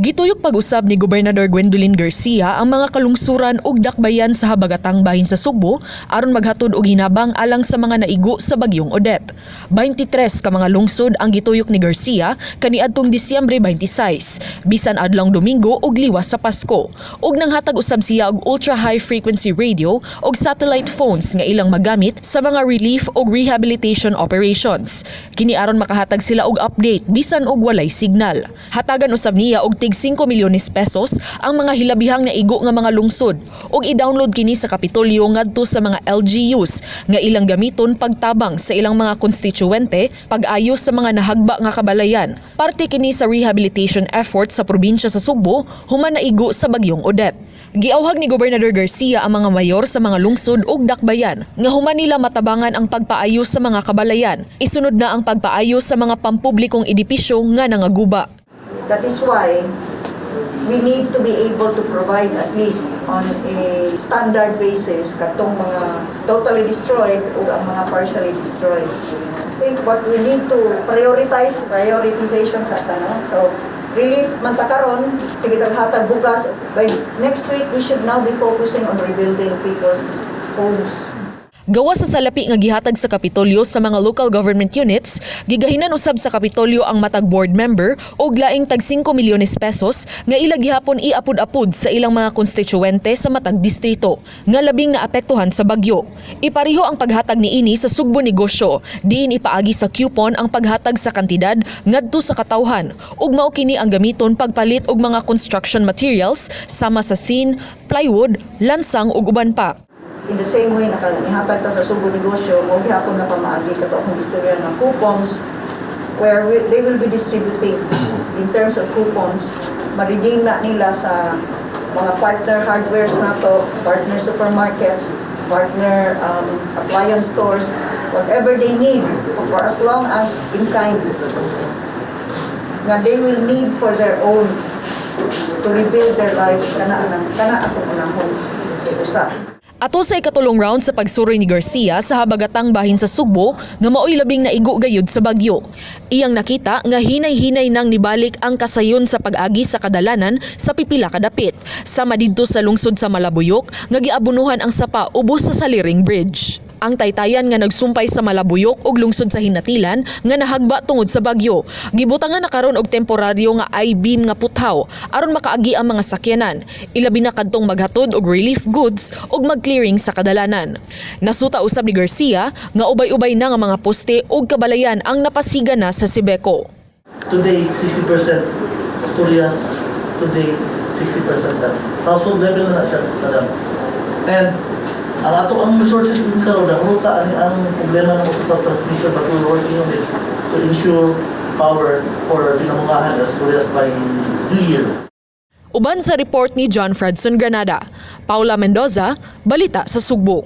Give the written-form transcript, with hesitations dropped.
Gituyok pag-usab ni Gobernador Gwendolyn Garcia ang mga kalungsuran ug dakbayan sa habagatang bahin sa Subo aron maghatod og hinabang alang sa mga naigo sa bagyong Odette. 23 ka mga lungsod ang gituyok ni Garcia kaniadtong Disyembre 26, bisan adlawng Domingo ug liwas sa Pasko. Ug nanghatag usab siya og ultra high frequency radio ug satellite phones nga ilang magamit sa mga relief ug rehabilitation operations. Kini aron makahatag sila og update bisan og walay signal. Hatagan usab niya og tig 5 milyones pesos ang mga hilabihang naigo nga mga lungsod ug i-download kini sa Kapitolyo ngadto sa mga LGUs nga ilang gamiton pagtabang sa ilang mga konstituwente pag-ayos sa mga nahagba nga kabalayan. Parte kini sa rehabilitation effort sa probinsya sa Subo human naigo sa bagyong Odette. Giawhag ni Gobernador Garcia ang mga mayor sa mga lungsod ug dakbayan nga human nila matabangan ang pagpaayos sa mga kabalayan. Isunod na ang pagpaayos sa mga pampublikong edipisyo nga nangaguba. That is why we need to be able to provide at least on a standard basis katong mga totally destroyed o ang mga partially destroyed. I think what we need to prioritization sa tanong. So, relief man ta karon, sige taghatag bugas. By next week, we should now be focusing on rebuilding people's homes. Gawa sa salapi nga gihatag sa Kapitolyo sa mga local government units, gigahinan usab sa Kapitolyo ang matag board member og laing tag 5 milyones pesos nga ila gihapon iapod-apod sa ilang mga konstituwente sa matag distrito nga labing naapektuhan sa bagyo. Ipareho ang paghatag niini sa sugbo negosyo, diin ipaagi sa coupon ang paghatag sa kantidad ngadto sa katawhan ug mao kini ang gamiton pagpalit og mga construction materials sama sa sin, plywood, lansang ug uban pa. In the same way, nihatag ta sa Subo Negosyo, o gihapon na pamaagi kato akong istorya ng coupons where they will be distributing in terms of coupons. Ma-redeem na nila sa mga partner hardwares nato, partner supermarkets, partner appliance stores, whatever they need for as long as in kind nga they will need for their own to rebuild their lives kana ato unahon usa. Ato sa ikatulong round sa pagsuroy ni Garcia sa habagatang bahin sa Subo nga maoy labing naigo gayud sa bagyo. Iyang nakita nga hinay-hinay nang nibalik ang kasayon sa pag-agi sa kadalanan sa pipila ka dapit. Sama didto sa lungsod sa Malabuyok nga giabunuhan ang sapa ubos sa Saliring Bridge. Ang taytayan nga nagsumpay sa Malabuyok ug lungsod sa Hinatilan nga nahagba tungod sa bagyo. Gibutangan na karon og temporaryo nga I-beam nga puthaw aron makaagi ang mga sakyanan. Ilabi na kadtong maghatod og relief goods ug mag-clearing sa kadalanan. Nasuta usab ni Garcia nga ubay-ubay na nga mga poste ug kabalayan ang napasiga na sa Sibeco. Today 60% Asturias, today 60% na. Household level na siya kadam. And ang ato ang resources din karon na ruta ang problema ng sa transmission but we're working on it to ensure power for pinamungahan as Asturias by New Year. Uban sa report ni John Fredson Granada, Paula Mendoza, Balita sa Sugbo.